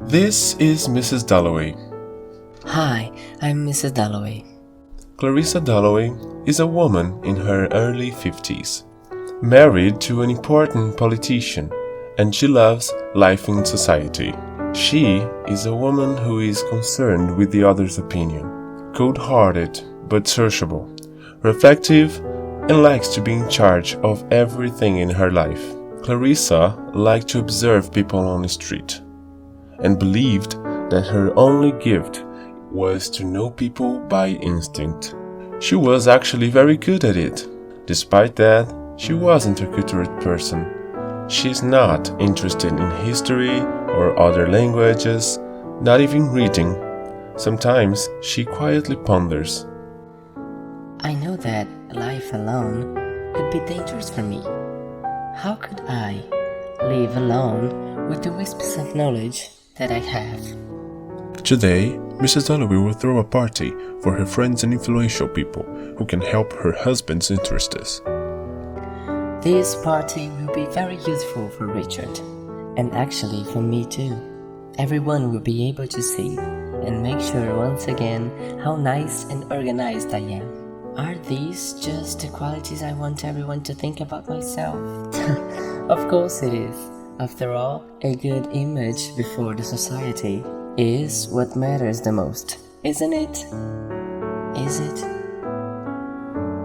This is Mrs. Dollaway. Hi, I'm Mrs. Dollaway. Clarissa Dollaway is a woman in her early 50s, married to an important politician, and she loves life in society. She is a woman who is concerned with the other's opinion, cold-hearted but sociable, reflective, and likes to be in charge of everything in her life. Clarissa liked to observe people on the street and believed that her only gift was to know people by instinct. She was actually very good at it. Despite that, she wasn't a cultured person. She's not interested in history or other languages, not even reading. Sometimes she quietly ponders. I know that life alone could be dangerous for me. How could I live alone with the wisps of knowledge that I have? Today, Mrs. Dollaway will throw a party for her friends and influential people who can help her husband's interests. This party will be very useful for Richard, and actually for me too. Everyone will be able to see and make sure once again how nice and organized I am. Are these just the qualities I want everyone to think about myself? Of course it is. After all, a good image before the society is what matters the most, isn't it? Is it?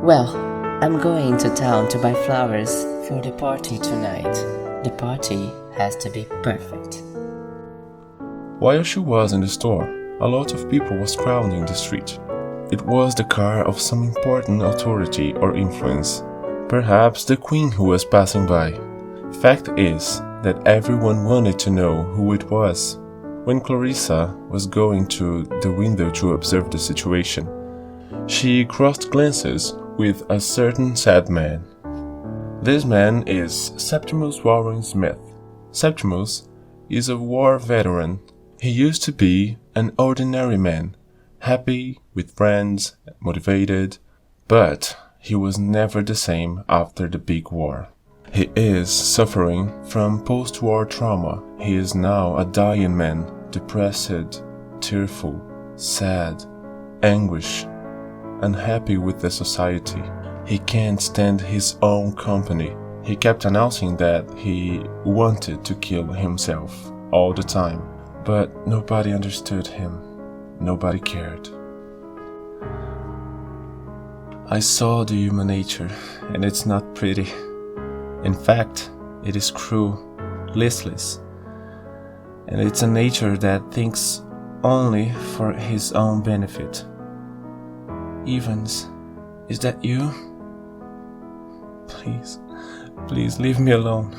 Well, I'm going to town to buy flowers for the party tonight. The party has to be perfect. While she was in the store, a lot of people was crowding the street. It was the car of some important authority or influence, perhaps the queen who was passing by. Fact is that everyone wanted to know who it was. When Clarissa was going to the window to observe the situation, she crossed glances with a certain sad man. This man is Septimus Warren Smith. Septimus is a war veteran. He used to be an ordinary man, happy, with friends, motivated, but he was never the same after the big war. He is suffering from post-war trauma. He is now a dying man, depressed, tearful, sad, anguished, unhappy with the society. He can't stand his own company. He kept announcing that he wanted to kill himself all the time, but nobody understood him. Nobody cared. I saw the human nature, and it's not pretty. In fact, it is cruel, listless, and it's a nature that thinks only for his own benefit. Evans, is that you? Please leave me alone.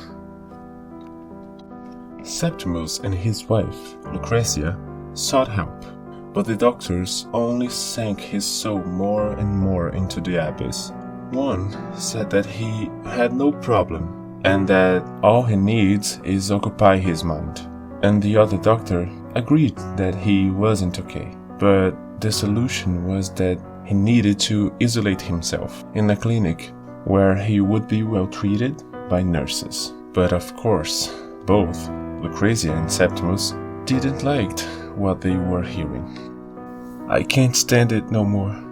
Septimus and his wife, Lucrezia, sought help, but the doctors only sank his soul more and more into the abyss. One said that he had no problem and that all he needs is occupy his mind. And the other doctor agreed that he wasn't okay, but the solution was that he needed to isolate himself in a clinic where he would be well treated by nurses. But of course, both Lucrezia and Septimus didn't like what they were hearing. I can't stand it no more.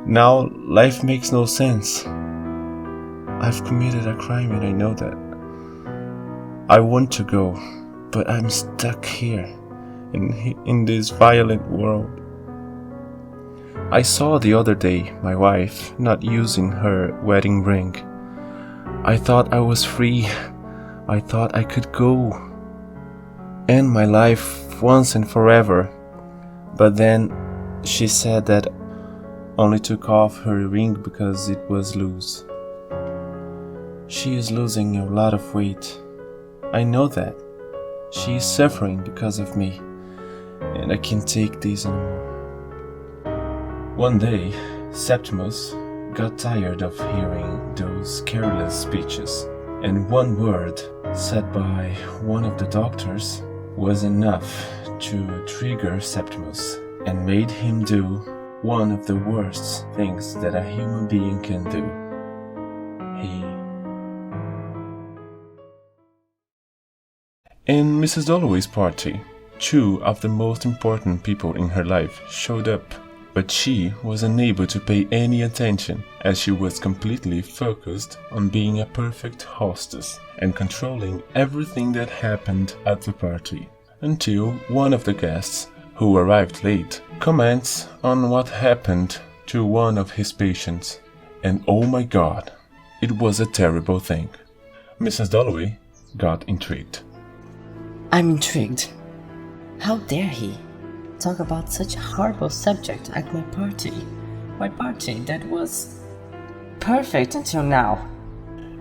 Now life makes no sense. I've committed a crime and I know that. I want to go, but I'm stuck here in this violent world. I saw the other day my wife not using her wedding ring. I thought I was free. I thought I could go, end my life once and forever. But then she said that only took off her ring because it was loose. She is losing a lot of weight. I know that. She is suffering because of me, and I can't take this anymore. One day, Septimus got tired of hearing those careless speeches, and one word said by one of the doctors was enough to trigger Septimus and made him do one of the worst things that a human being can do. In Mrs. Dollaway's party, two of the most important people in her life showed up, but she was unable to pay any attention as she was completely focused on being a perfect hostess and controlling everything that happened at the party. Until one of the guests, who arrived late, comments on what happened to one of his patients. And oh my god, it was a terrible thing. Mrs. Dollaway got intrigued. I'm intrigued. How dare he talk about such a horrible subject at my party? My party that was perfect until now.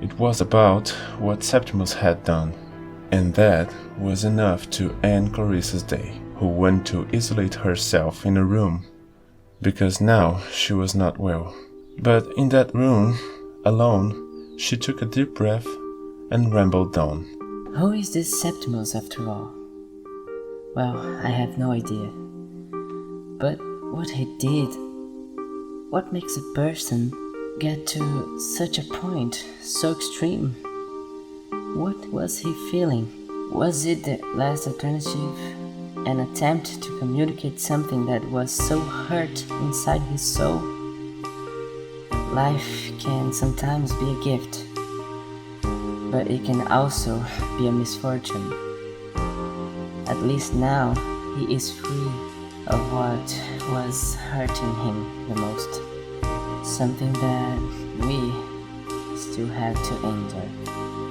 It was about what Septimus had done, and that was enough to end Clarissa's day, who went to isolate herself in a room, because now she was not well. But in that room, alone, she took a deep breath and rambled on. Who is this Septimus after all? Well, I have no idea. But what he did, what makes a person get to such a point, so extreme? What was he feeling? Was it the last alternative? An attempt to communicate something that was so hurt inside his soul? Life can sometimes be a gift, but it can also be a misfortune. At least now he is free of what was hurting him the most. Something that we still have to endure.